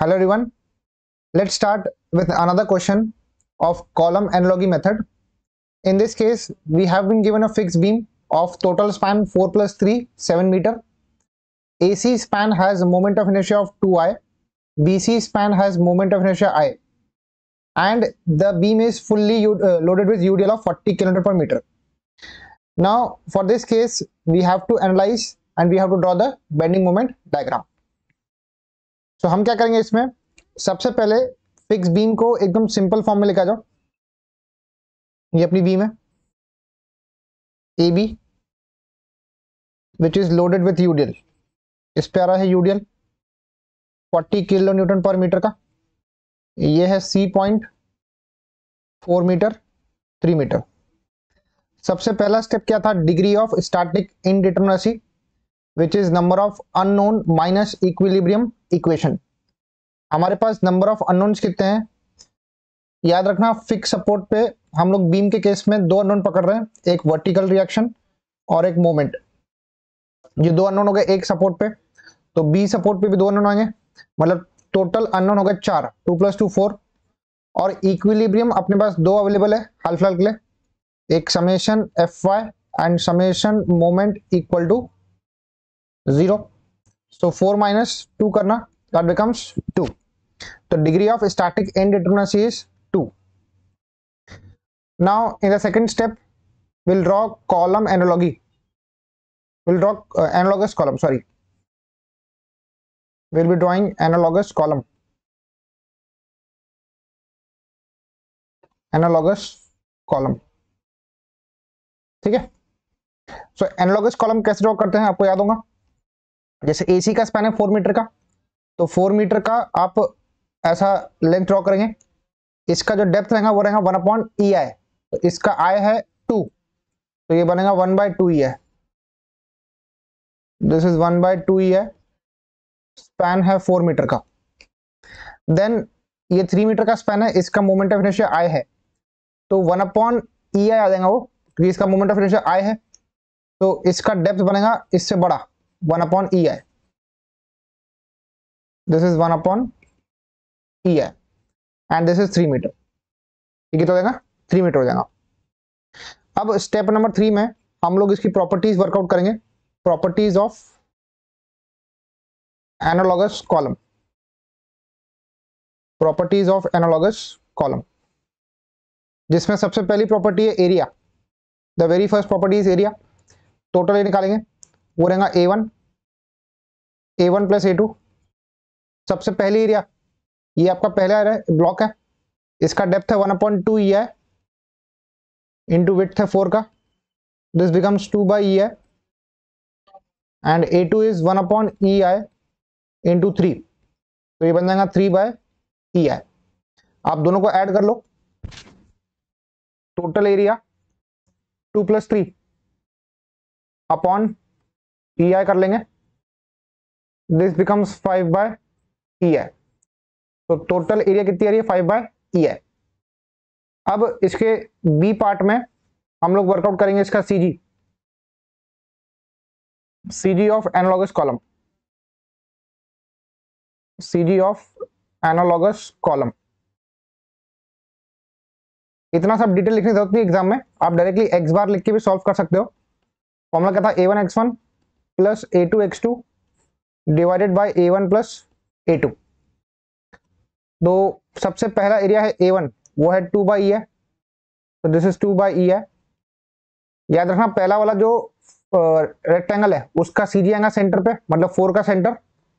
Hello everyone, let's start with another question of column analogy method. In this case, we have been given a fixed beam of total span 4 plus 3, 7 meter. AC span has a moment of inertia of 2I, BC span has moment of inertia I, and the beam is fully loaded with UDL of 40 kN per meter. Now, for this case, we have to analyze and we have to draw the bending moment diagram. So हम क्या करेंगे इसमें, सबसे पहले fix beam को एकदम simple form में लेकर आ जाओ. ये अपनी बीम है AB which is loaded with UDL. इस पे आ रहा है UDL 40 kilo newton per metre का. ये है C पॉइंट 4 मीटर 3 मीटर. सबसे पहला स्टेप क्या था, degree of static इनडिटरमिनेसी which is number of unknown minus equilibrium equation. हमारे पास नंबर ऑफ अननोन्स कितने हैं, याद रखना. फिक्स सपोर्ट पे हम लोग बीम के केस में दो अननोन पकड़ रहे हैं, एक वर्टिकल रिएक्शन और एक मोमेंट. ये दो अननोन हो गए एक सपोर्ट पे, तो बी सपोर्ट पे भी दो अननोन आएंगे, मतलब टोटल अननोन हो गए 4, 2 + 2 4. और इक्विलिब्रियम अपने पास दो अवेलेबल है हाल फिलहाल के लिए, एक summation Fy and summation moment equal to 0. So 4 - 2 करना, that becomes 2. The degree of static indeterminacy is 2. Now in the second step we'll draw column analogy. We'll draw analogous column, sorry. We'll be drawing analogous column. Analogous column. ठीक है. So analogous column कैसे draw करते हैं आपको याद होगा. जैसे AC का स्पैन है 4 मीटर का, तो 4 मीटर का आप ऐसा लेंथ ड्रॉ करेंगे. इसका जो डेप्थ रहेगा वो रहेगा 1/EI. तो इसका I है 2, तो ये बनेगा 1/2EI. This is 1/2EI. Span है 4 मीटर का. देन ये 3 मीटर का स्पैन है, इसका मोमेंट ऑफ इनर्शिया I है, तो 1/EI आ जाएगा वो, क्योंकि इसका मोमेंट ऑफ इनर्शिया I है, तो इसका डेप्थ बनेगा इससे बड़ा 1/EI. This is 1/EI and this is 3 metre. ठीक है, तो हो जाएगा 3 मीटर हो जाएगा. अब स्टेप नंबर 3 में हम लोग इसकी प्रॉपर्टीज वर्कआउट करेंगे. Properties of analogous column. Properties of analogous column, जिसमें सबसे पहली प्रॉपर्टी है area. The very first property is area. Total निकालेंगे, वो रहेगा A1 + A2. सबसे पहली एरिया ये आपका पहला ब्लॉक है, इसका डेप्थ है 1/2EI इंटू विड्थ है 4 का. This becomes 2/EI and A2 is 1/EI into 3, तो ये बन जाएगा 3/EI. आप दोनों को ऐड कर लो. टोटल एरिया 2 + 3 अपॉन EI कर लेंगे. This becomes 5/EI. तो टोटल एरिया कितनी आ रही है 5/EI. अब इसके बी पार्ट में हम लोग वर्कआउट करेंगे इसका CG of analogous column. CG of analogous column. इतना सब डिटेल लिखने की जरूरत नहीं एग्जाम में, आप डायरेक्टली x बार लिख के भी सॉल्व कर सकते हो. फॉर्मूला क्या था, A1x1 + A2x2 divided by A1 + A2. तो सबसे पहला एरिया है A1, वो है 2/EI, तो दिस इज 2/EI. याद रखना पहला वाला जो रेक्टेंगल है उसका CG आएगा सेंटर पे, मतलब 4 का सेंटर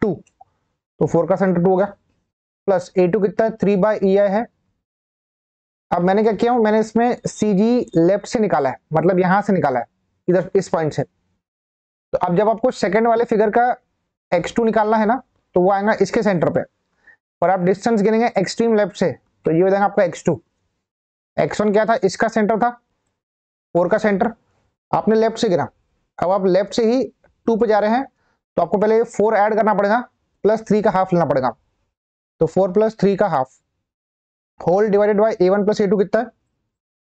2, तो 4 का सेंटर 2 हो गया, प्लस A2 कितना है 3/EI है. अब मैंने क्या किया हूं, मैंने इसमें CG लेफ्ट से निकाला है, मतलब यहां से निकाला है, इधर इस पॉइंट से. तो अब जब आपको सेकंड वाले फिगर का x2 निकालना है ना, तो वो आएगा इसके सेंटर पे, पर आप डिस्टेंस गिनेंगे एक्सट्रीम लेफ्ट से, तो ये हो जाएगा आपका x2. x1 क्या था, इसका सेंटर था 4 का सेंटर, आपने लेफ्ट से गिना. अब आप लेफ्ट से ही 2 पे जा रहे हैं, तो आपको पहले 4 ऐड करना पड़ेगा, प्लस 3 का हाफ लेना पड़ेगा. तो 4 + 3 का half whole divided bye A1 + A2 कितना है,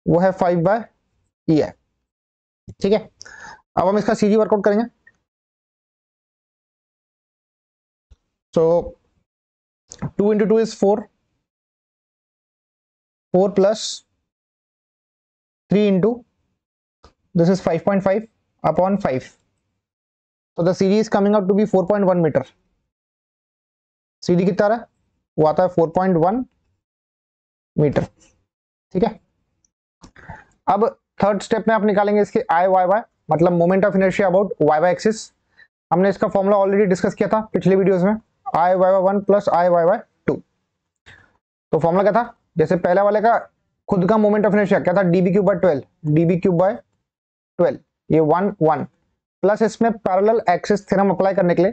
वो है 5/EI. ठीक है, अब हम इसका CG वर्कआउट करेंगे. So 2 into 2 is 4, 4 plus 3 into this is 5.5 upon 5. So the CD is coming out to be 4.1 metre. CD कितना रहा है, वो आता है 4.1 मीटर. ठीक है. अब थर्ड स्टेप में आप निकालेंगे इसके आई वाई वाई, मतलब moment of inertia about Y Y axis. हमने इसका फॉर्मूला ऑलरेडी डिस्कस किया था पिछले वीडियोस में, आई वाई वाई 1 प्लस आई वाई वाई 2. तो फॉर्मूला क्या था, जैसे पहले वाले का खुद का मोमेंट ऑफ इनर्शिया क्या था, db cube by 12, db cube by 12, ये 1 1 प्लस इसमें पैरेलल एक्सिस थ्योरम अप्लाई करने के लिए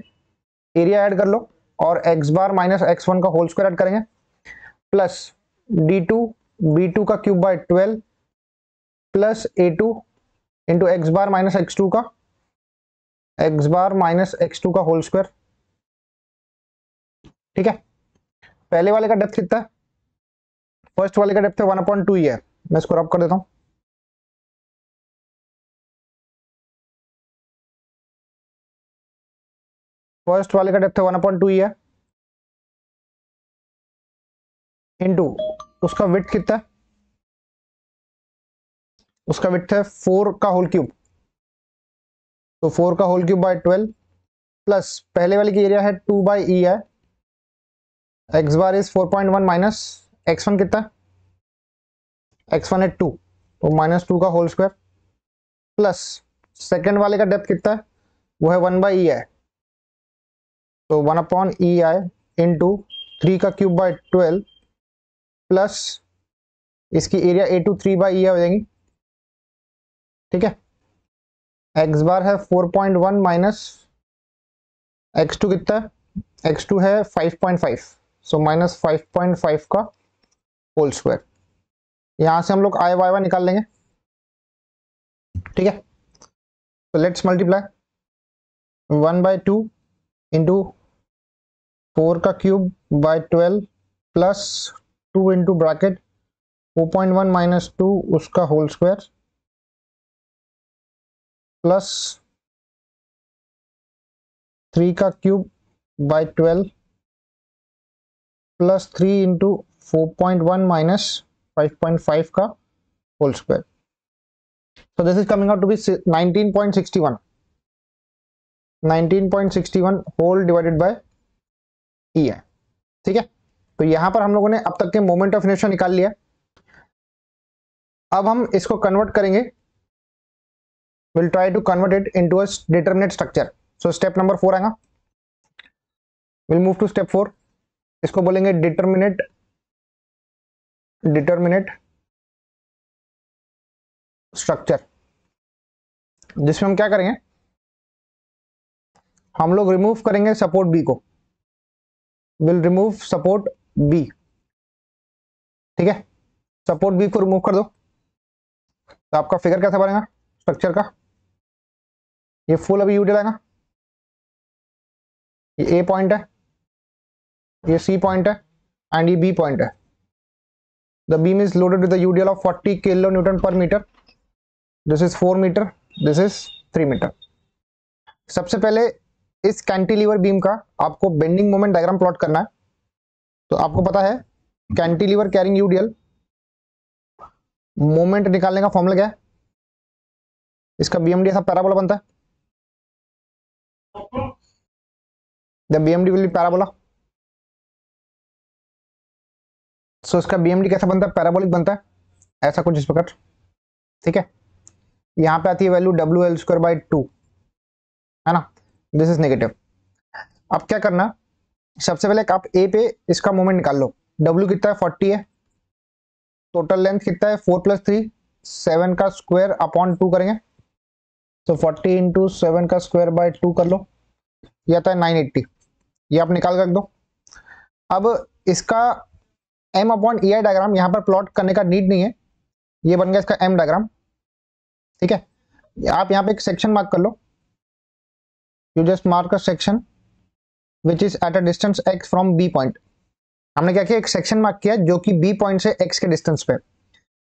एरिया ऐड कर लो और x बार माइनस x1 का होल स्क्वायर ऐड करेंगे, प्लस d2 b2 का cube by 12 plus a2 into x bar minus x2 का होल स्क्वायर. ठीक है. पहले वाले का डेप्थ कितना है, फर्स्ट वाले का डेप्थ 1/2 ही है. मैं इसको रब कर देता हूं. फर्स्ट वाले का डेप्थ 1/2 ही है, इनटू उसका विड्थ कितना है, उसका विड्थ है 4 का होल क्यूब, तो 4 का होल क्यूब बाय 12 प्लस पहले वाले की एरिया है 2 बाई ई है, X bar is 4.1 minus x1 कितना है, x1 है 2, तो -2 का होल स्क्वायर प्लस सेकेंड वाले का डेप्थ कितना है, वो है 1 बाई ई है, तो 1/EI इंटू 3 का क्यूब बाय 12 प्लस इसकी एरिया A2 3 बाई हो जाएगी. ठीक है. एक्स बार है 4.1 माइनस x2 कितना है, x2 है 5.5, सो माइनस 5.5 का होल स्क्वायर. यहां से हम लोग आई वाई वाई निकाल लेंगे. ठीक है. तो लेट्स मल्टीप्लाई 1/2 इंटू 4 का cube by 12 plus 2 into bracket 4.1 minus 2 उसका होल स्क्वायर प्लस 3 का cube by 12 plus 3 into 4.1 minus 5.5 का whole square. So this is coming out to be 19.61 whole divided by E है. ठीक है. तो यहां पर हम लोगों ने अब तक के मोमेंट ऑफ इनर्शिया निकाल लिया. अब हम इसको कन्वर्ट करेंगे, will try to convert it into a determinate structure. So step number 4 आएगा, विल मूव टू स्टेप 4. इसको बोलेंगे डिटरमिनेट स्ट्रक्चर, जिसमें हम क्या करेंगे, हम लोग रिमूव करेंगे सपोर्ट बी को, विल रिमूव सपोर्ट बी. ठीक है. सपोर्ट बी को रिमूव कर दो तो आपका फिगर कैसा बनेगा स्ट्रक्चर का, ये फुल अभी यूडियल आएगा, ये ए पॉइंट है, ये सी पॉइंट है एंड ये बी पॉइंट है. The beam is loaded with the UDL of 40 kilo newton per metre. This is 4 metre, this is 3 metre. सबसे पहले इस कैंटिलीवर बीम का आपको बेंडिंग मोमेंट डायग्राम प्लॉट करना है. तो आपको पता है कैंटिलीवर कैरिंग यूडियल, मोमेंट निकालने का फॉर्मूला क्या है, इसका बीएमडी ऐसा पैराबोला बनता है. The BMD will be parabola. So इसका बीएमडी कैसा बनता है, पैराबोलिक बनता है, ऐसा कुछ इस प्रकार. ठीक है. यहां पे आती है वैल्यू WL²/2, है ना. This is negative. अब क्या करना, सबसे पहले आप ए पे इसका मोमेंट निकाल लो. W कितना है, 40 है. टोटल लेंथ कितना है, 4 + 3 7 का स्क्वायर अपॉन 2 करेंगे, तो 40 इंटू 7 का स्क्वायर बाय 2 कर लो, ये आता है 980. ये आप निकाल कर रख दो. अब इसका M/EI डायग्राम यहाँ पर प्लॉट करने का नीड नहीं है, ये बन गया इसका M डायग्राम. ठीक है. आप यहाँ पे एक सेक्शन मार्क कर लो, you just mark a section which is at a distance x from B point. हमने क्या किया, एक सेक्शन मार्क किया जो कि B पॉइंट से x के डिस्टेंस पे.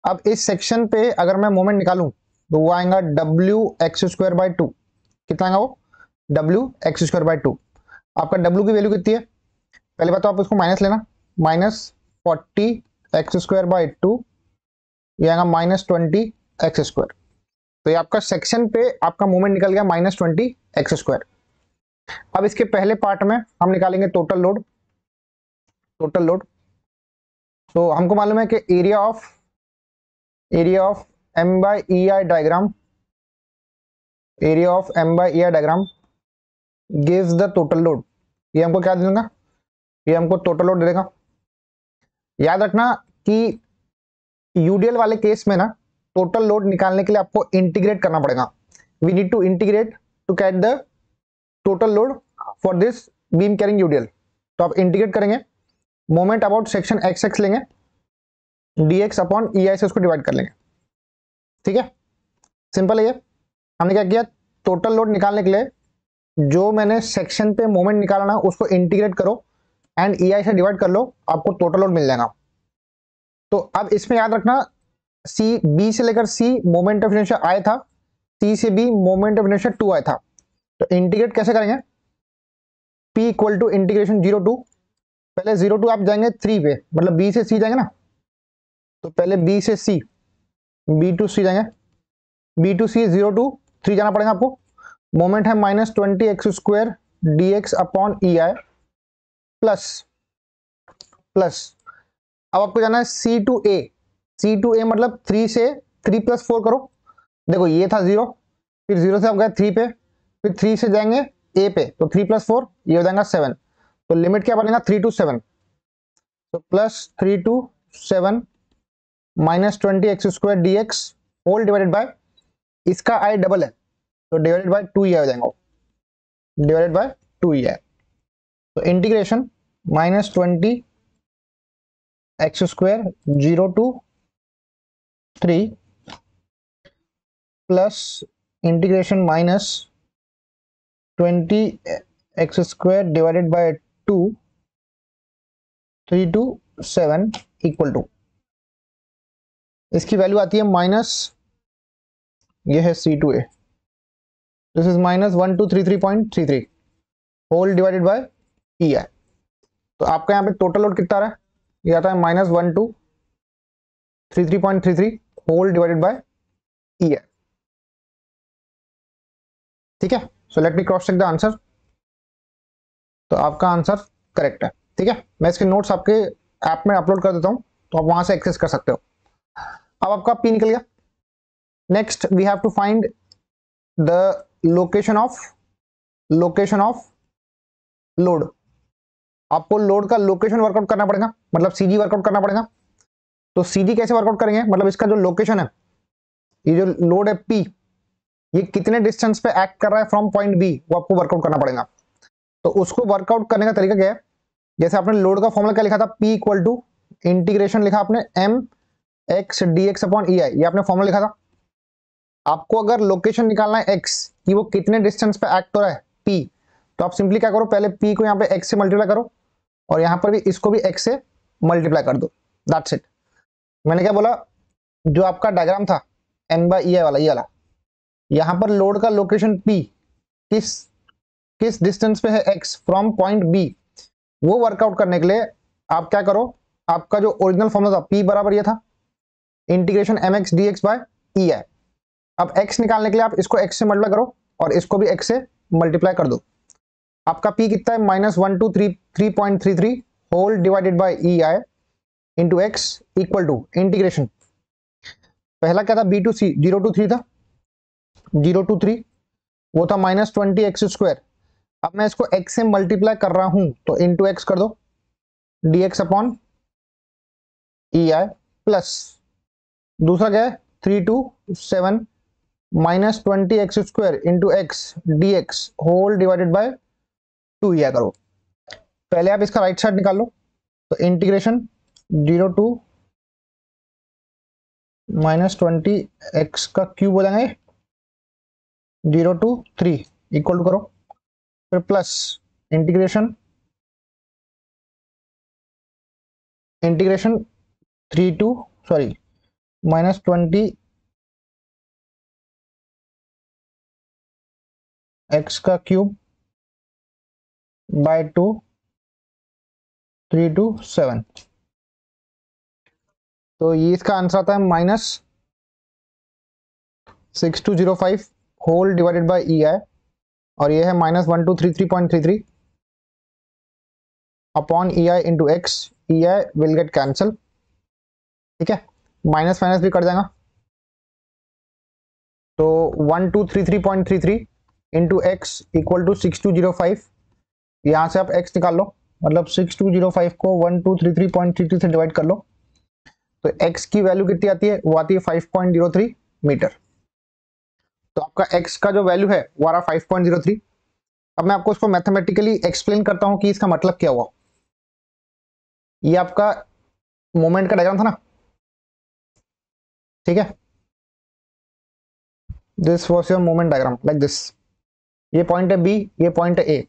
अब इस सेक्शन पे अगर मैं मोमेंट निकालूं तो वो आएगा WX²/2. कितना आएगा वो, WX²/2. आपका W की वैल्यू कितनी है, पहली बात तो आप उसको माइनस लेना, -40x²/2, ये आएगा -20x²। तो ये आपका सेक्शन पे आपका मोमेंट निकल गया -20x²। अब इसके पहले पार्ट में हम निकालेंगे टोटल लोड। तो हमको मालूम है कि area of M/EI diagram, gives the total load. ये हमको क्या दे देगा, ये हमको टोटल लोड दे देगा। याद रखना कि यूडीएल वाले केस में ना टोटल लोड निकालने के लिए आपको इंटीग्रेट करना पड़ेगा। We need to integrate to get the total load for this beam carrying UDL. तो आप इंटीग्रेट करेंगे, मोमेंट अबाउट सेक्शन XX लेंगे, dx/EI से उसको डिवाइड कर लेंगे। ठीक है, सिंपल है ये। हमने क्या किया, टोटल लोड निकालने के लिए जो मैंने सेक्शन पे मोमेंट निकाला ना उसको इंटीग्रेट करो एंड EI से डिवाइड कर लो, आपको टोटल लोड मिल जाएगा। तो अब इसमें याद रखना, बी से लेकर सी मोमेंट ऑफ इनर्शिया I था, सी से B moment of inertia 2I था। तो इंटीग्रेट कैसे करेंगे, P equal to integration 0 to, पहले 0 टू आप जाएंगे 3 पे, मतलब बी से सी जाएंगे ना, तो पहले बी से सी, बी टू सी जाएंगे, बी टू सी 0 टू 3 जाना पड़ेगा आपको। मोमेंट है -20x² dx/EI प्लस अब आपको जाना है C टू A मतलब 3 से 3 + 4 करो। देखो ये था 0, फिर 0 से आप गए 3 पे, फिर 3 से जाएंगे A पे, तो 3 + 4 ये हो जाएगा 7। तो लिमिट क्या बनेगा 3 to 7, तो +3 to 7 -20x² dx whole divided by, इसका I डबल है तो डिवाइडेड बाय 2E हो जाएगा, डिवाइडेड बाय 2E है। तो integration -20x² 0 to 3 plus integration -20x² divided by 2 3 to 7 equal to, इसकी वैल्यू आती है ये है C2A, this is -1233.33 whole divided by EI। तो आपका यहाँ पे टोटल लोड कितना आ रहा है, ये आता है -1233.33 होल डिवाइडेड बाय EI। ठीक है, so let me cross check the answer. तो आपका आंसर करेक्ट है। ठीक है, मैं इसके नोट्स आपके ऐप में अपलोड कर देता हूं, तो आप वहां से एक्सेस कर सकते हो। अब आपका P निकल गया। Next we have to find the location of load. आपको लोड का लोकेशन वर्कआउट करना पड़ेगा, मतलब CG वर्कआउट करना पड़ेगा। तो CG कैसे वर्कआउट करेंगे, मतलब इसका जो लोकेशन है, ये जो लोड है P, ये कितने डिस्टेंस पे एक्ट कर रहा है फ्रॉम पॉइंट B, वो आपको वर्कआउट करना पड़ेगा। तो उसको वर्कआउट करने का तरीका क्या है, जैसे आपने लोड का फॉर्मूला क्या लिखा था, P इक्वल टू इंटीग्रेशन लिखा आपने mx dx/EI, ये आपने फॉर्मूला लिखा था। आपको अगर लोकेशन निकालना है x कि वो कितने डिस्टेंस पे एक्ट हो रहा है P, तो आप सिंपली क्या करो, पहले P को यहाँ पे x से मल्टीप्लाई करो और यहाँ पर भी इसको भी x से मल्टीप्लाई कर दो, दैट्स इट। मैंने क्या बोला, जो आपका डायग्राम था M/EI वाला, ये वाला, यहाँ पर लोड का लोकेशन P किस डिस्टेंस पे है x फ्रॉम पॉइंट B, वो वर्कआउट करने के लिए आप क्या करो, आपका जो ओरिजिनल फॉर्मूला था P बराबर ये था इंटीग्रेशन mx dx/EI। अब x निकालने के लिए आप इसको x से मल्टीप्लाई करो और इसको भी x से मल्टीप्लाई कर दो। आपका P कितना है, -1233.33 whole divided by EI into x equal to integration, पहला क्या था B टू C 0 to 3 था, 0 to 3 वो था -20x²। अब मैं इसको x से मल्टीप्लाई कर रहा हूं तो इंटू x कर दो dx/EI प्लस दूसरा क्या है 3 to 7 -20x² into x dx whole divided by 2EI करो। पहले आप इसका राइट साइड निकाल लो, तो इंटीग्रेशन 0 टू -20x का क्यूब हो जाएंगे 0 to 3 इक्वल टू करो, फिर प्लस इंटीग्रेशन 3 टू -20x का क्यूब बाय 2 327। तो ये इसका आंसर आता है -6205 होल डिवाइडेड बाई ई आई, और ये है -1233.33 upon E I into x. E I will get cancel, ठीक है, माइनस माइनस भी कट जाएगा। तो 1233.33 इंटू एक्स इक्वल टू 6205। यहाँ से आप एक्स निकाल लो, मतलब 6205 को 1233.33 से डिवाइड कर लो, तो एक्स की वैल्यू कितनी आती है, वो आती है 5.03 मीटर। तो आपका एक्स का जो वैल्यू है वो आ रहा 5.03। अब मैं आपको इसको मैथमेटिकली एक्सप्लेन करता हूं कि इसका मतलब क्या हुआ। ये आपका मोमेंट का डायग्राम था ना, ठीक है, this was your moment diagram like this. ये पॉइंट है बी, ये पॉइंट है A,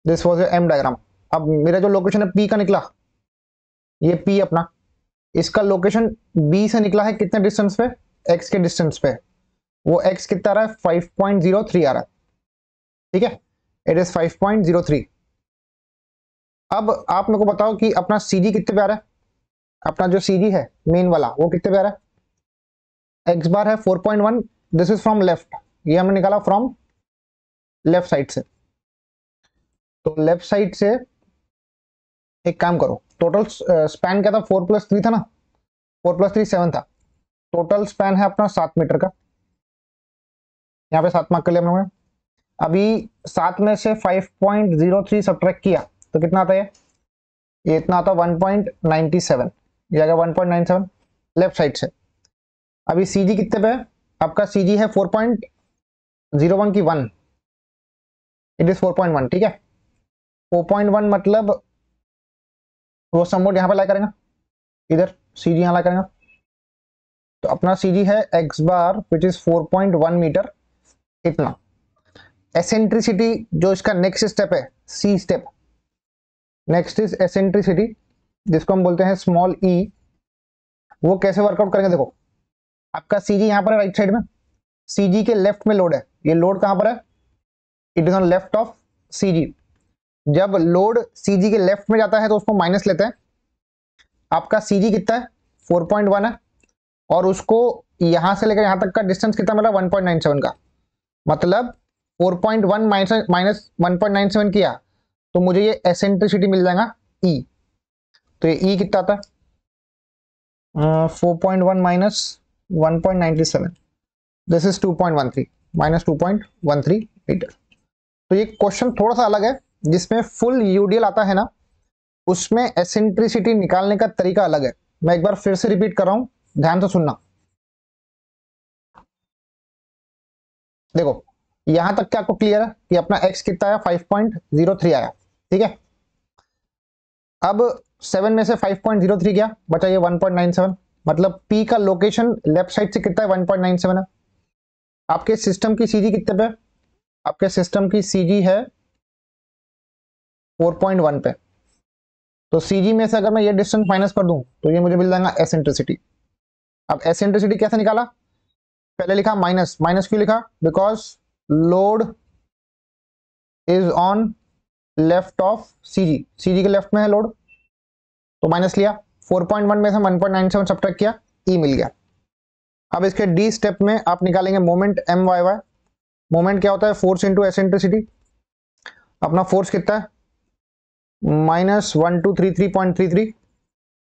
this was your M diagram. अब मेरा जो लोकेशन है पी का निकला, ये पी अपना, इसका लोकेशन बी से निकला है कितने डिस्टेंस पे, एक्स के डिस्टेंस पे। वो एक्स कितना आ रहा है, 5.03 आ रहा है, ठीक है, इट इज 5.03। अब आप मेरे को बताओ कि अपना सीजी कितने पे आ रहा है, अपना जो सीजी है मेन वाला वो कितने पे आ रहा है, एक्स बार है 4.1, दिस इज फ्रॉम लेफ्ट, ये हमने निकाला फ्रॉम लेफ्ट साइड से। तो लेफ्ट साइड से एक काम करो, टोटल स्पैन क्या था, 4+3 था ना, 4+3 7 था, टोटल स्पैन है अपना 7 मीटर का। यहाँ पे 7 मार्क कर लिया हम लोगों ने। अभी 7 में से 5.03 सब्ट्रैक्ट किया तो कितना आता है, ये इतना आता है 1.97, ये आ गया 1.97 लेफ्ट साइड से। अभी सीजी कितने पे है, आपका सीजी है 4.01 की 1, इट इज 4.1, ठीक है। 4.1 मतलब वो समोड यहाँ पे ला करेगा, इधर सीजी यहाँ ला करेगा, तो अपना सीजी है X bar which is 4.1 metre इतना। एसेंट्रिसिटी जो इसका नेक्स्ट स्टेप है, C step, next is eccentricity, जिसको हम बोलते हैं स्मॉल ई। वो कैसे वर्कआउट करेंगे, देखो आपका सीजी यहाँ पर है राइट साइड में, सीजी के लेफ्ट में लोड है, ये लोड कहां पर है, it is on left of CG. जब लोड सीजी के लेफ्ट में जाता है तो उसको माइनस लेते हैं। आपका सीजी कितना है, 4.1 है, और उसको यहां से लेकर यहां तक का डिस्टेंस कितना मिला, 1.97 का, मतलब 4.1 माइनस 1.97 किया तो मुझे ये एसेंट्रिसिटी मिल जाएगा ई। तो ये ई कितना आता है, 4.1 minus 1.97, this is 2.13 minus 2.13 metre. तो ये क्वेश्चन थोड़ा सा अलग है, जिसमें फुल यूडीएल आता है ना, उसमें एसेंट्रिसिटी निकालने का तरीका अलग है। मैं एक बार फिर से रिपीट कर रहा हूं, ध्यान से सुनना। देखो यहां तक क्या आपको क्लियर है कि अपना x कितना आया, 5.03 आया, ठीक है। अब 7 में से 5.03 गया, बचा ये 1.97, मतलब p का लोकेशन लेफ्ट साइड से कितना है, 1.97 है। आपके सिस्टम की सीजी कितने पे, आपके सिस्टम की सीजी है 4.1 पे, तो सीजी में से अगर मैं ये डिस्टेंस माइनस कर दूं तो ये मुझे मिल जाएगा एसेंट्रिसिटी। अब एसेंट्रिसिटी कैसे निकाला, पहले लिखा माइनस, माइनस क्यों लिखा, because load is on left of CG, CG के लेफ्ट में है लोड, तो माइनस लिया, 4.1 में से 1.97 सब्ट्रैक्ट किया, ई मिल गया। अब इसके डी स्टेप में आप निकालेंगे moment M Y Y. Moment क्या होता है, फोर्स इंटू एसेंट्रिसिटी। अपना फोर्स कितना है, -1233.33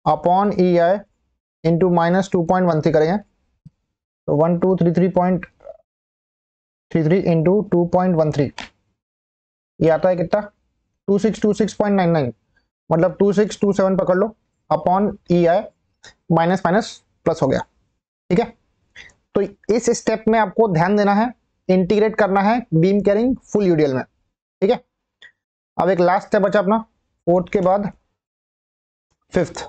अपॉन ई आई इंटू -2.13 करेंगे, तो 1233.33 इंटू 2.13, ये आता है कितना, 2626.99, मतलब 2627 पकड़ लो, अपॉन ई आई, माइनस माइनस प्लस हो गया, ठीक है। तो इस स्टेप में आपको ध्यान देना है, इंटीग्रेट करना है बीम कैरिंग फुल यूडीएल में, ठीक है। अब एक लास्ट स्टेप बचा अपना, फोर्थ के बाद फिफ्थ।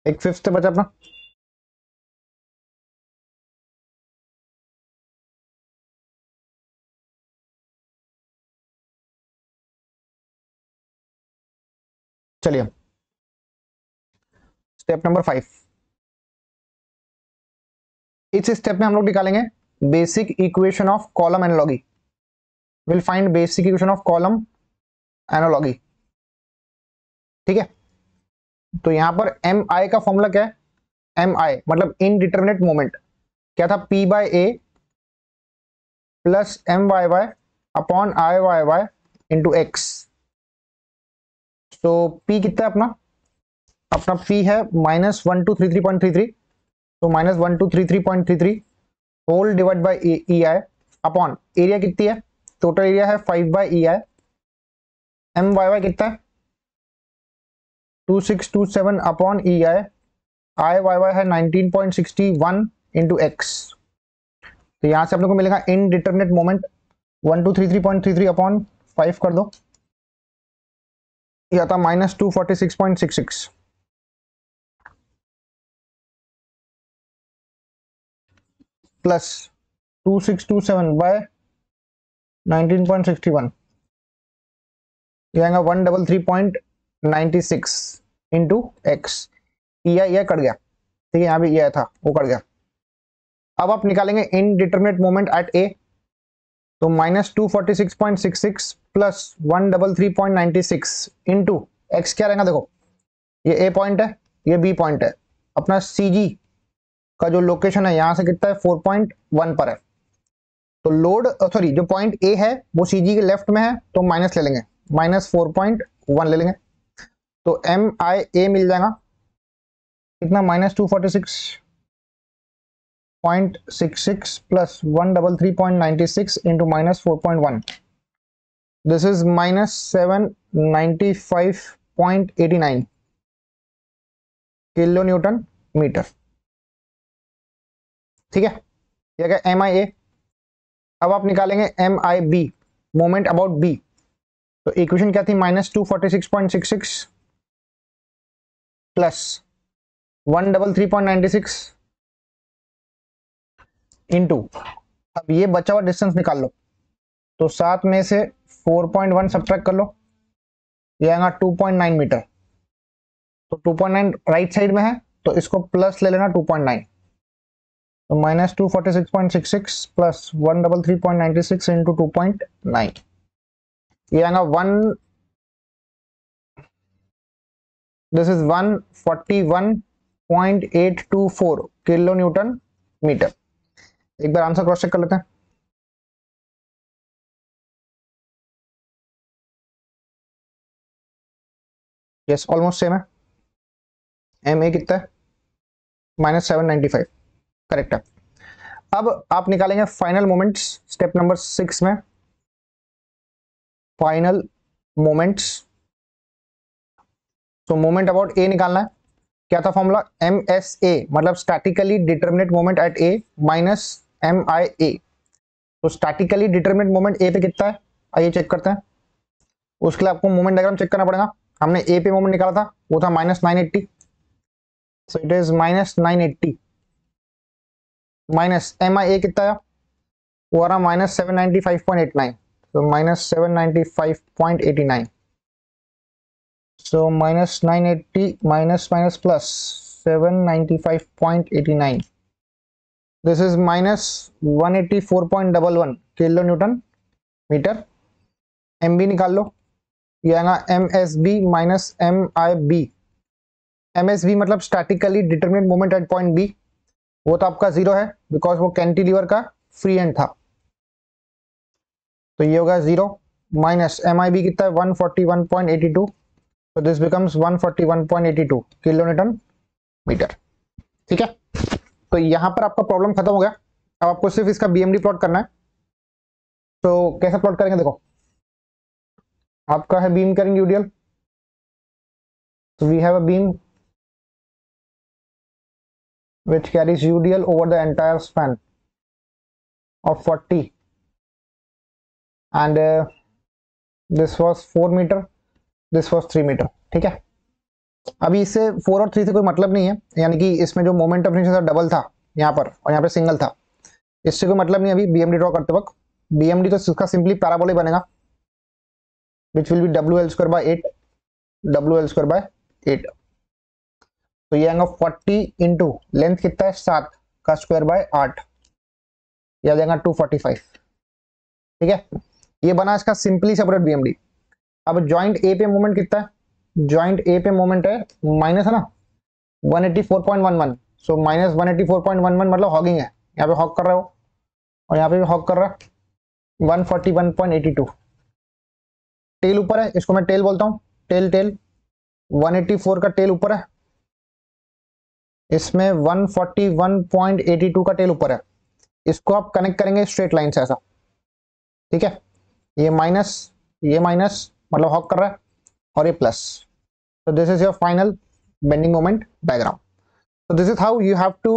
एक फिफ्थ स्टेप बचा अपना, चलिए स्टेप नंबर 5। इस स्टेप में हम लोग निकालेंगे basic equation of column analogy, will find basic equation of column analogy. ठीक है, तो यहां पर एम आई का फॉर्मूला क्या है, एम आई मतलब इनडिटरमिनेट मोमेंट, क्या था, P by A plus M Y Y upon I Y Y into X. तो पी कितना है अपना, अपना पी है -1233.33, तो -1233.33 whole divide by E I upon area कितनी है, टोटल एरिया है 5 by E I, M Y Y कितना है 2627 upon E I Y Y है 19.61 इंटू एक्स। तो यहां से अपने को मिलेगा इनडिटरमिनेट मोमेंट 1233.33 अपॉन 5 कर दो, यह था -246.66 प्लस 2627 बाय 19.61, यह आएगा 133.96 इंटू एक्स। ये कट गया, ठीक है, यहाँ भी ये था वो कट गया। अब आप निकालेंगे इनडिटरमिनेट मोमेंट एट ए, तो -246.66 प्लस 133.96 इंटू एक्स क्या रहेगा, देखो ये ए पॉइंट है, ये बी पॉइंट है, अपना सी जी का जो लोकेशन है यहां से कितना है 4.1 पर है, तो लोड सॉरी जो पॉइंट ए है वो सी जी के लेफ्ट में है, तो माइनस ले लेंगे, -4.1 ले लेंगे, तो एम आई ए मिल जाएगा कितना, -246.66 plus 133.96 into -4.1, this is -795.89 kilo newton metre. ठीक है, ये क्या एम आई ए। अब आप निकालेंगे M I B, moment about B, तो इक्वेशन क्या थी, -246.66 प्लस 133.96 इंटू, अब ये बचा हुआ डिस्टेंस निकाल लो, तो 7 में से 4.1 सब्ट्रैक्ट कर लो, ये आएगा 2.9 मीटर, तो 2.9 राइट साइड में है तो इसको प्लस ले लेना 2.9, तो -246.66 प्लस 133.96 इंटू 2.9, ये आएगा this is 141.824 kilo newton metre. एक बार आंसर क्रॉस चेक कर लेते हैं, यस ऑलमोस्ट सेम है, एम ए कितना है -795, करेक्ट है। अब आप निकालेंगे फाइनल मोमेंट्स, स्टेप नंबर 6 में फाइनल मोमेंट्स, तो मोमेंट अबाउट ए निकालना है, क्या था फॉर्मूला, एम एस ए मतलब statically determinate moment at A minus M I A, तो स्टैटिकली डिटरमिनेट मोमेंट ए पे कितना है, आइए चेक करते हैं। उसके लिए आपको मोमेंट डायग्राम चेक करना पड़ेगा, हमने ए पे मोमेंट निकाला था वो था -980, so it is -980 minus M I A कितना है, वो आ रहा -795.89, तो -795.89, so -980 minus plus 795.89, this is -184.11 kilo newton metre. M B निकाल लो, ये आएगा M S B minus M I B, M S B मतलब statically determinate moment at point B, वो तो आपका 0 है बिकॉज वो कैंटिलीवर का फ्री एंड था, तो ये होगा 0 माइनस एम आई बी कितना है 141.82, तो this becomes 141.82 kilo newton metre. ठीक है, तो यहां पर आपका प्रॉब्लम खत्म हो गया, अब आपको सिर्फ इसका बीएमडी प्लॉट करना है। तो कैसे प्लॉट करेंगे, देखो आपका है बीम करिंग यूडीएल, तो we have a beam which carries UDL over the entire span of 40 and this was 4 meter, this was 3 meter। ठीक है, अभी इससे 4 और 3 से कोई मतलब नहीं है, यानी कि इसमें जो मोमेंट ऑफ इनर्शिया डबल था यहाँ पर और यहाँ पे सिंगल था, इससे कोई मतलब नहीं अभी बीएमडी ड्रॉ करते वक्त। बीएमडी तो इसका सिंपली पैराबोला ही बनेगा which will be WL² by 8, WL² by 8, तो ये आएगा 40 इंटू लेंथ कितना है 7 का स्क्वायर बाय 8, ये आ जाएगा 245। ठीक है, ये बना इसका सिंपली सेपरेट बीएमडी। अब जॉइंट ए पे मोमेंट कितना है, जॉइंट ए पे मोमेंट है माइनस है ना 184.11, सो माइनस 184.11 मतलब हॉगिंग है, यहाँ पे हॉग कर रहे हो और यहाँ पे भी हॉग कर रहा है 141.82। टेल ऊपर है, इसको मैं टेल बोलता हूँ, टेल टेल 184 का टेल ऊपर है, इसमें 141.82 का टेल ऊपर है। इसको आप कनेक्ट करेंगे स्ट्रेट लाइन से ऐसा। ठीक है, ये माइनस मतलब हॉक कर रहा है और ये plus. so this is your final bending moment diagram. So this is how you have to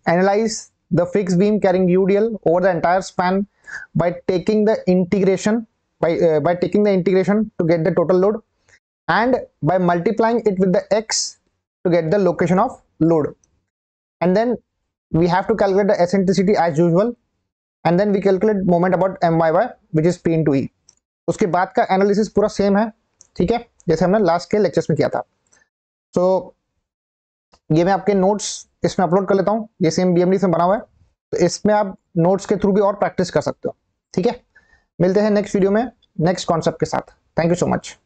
analyze the fixed beam carrying UDL over the entire span by taking the integration by taking the integration to get the total load and by multiplying it with the x to get the location of load, and then we have to calculate the eccentricity as usual, and then we calculate moment about MYY which is P into E. उसके बाद का analysis पूरा same है, ठीक है, जैसे हमने last के लेक्चर्स में किया था। तो ये मैं आपके नोट्स इसमें अपलोड कर लेता हूँ, ये सेम बीएमडी से बना हुआ है, तो इसमें आप नोट्स के थ्रू भी और प्रैक्टिस कर सकते हो। ठीक है, मिलते हैं नेक्स्ट वीडियो में नेक्स्ट कॉन्सेप्ट के साथ। Thank you so much.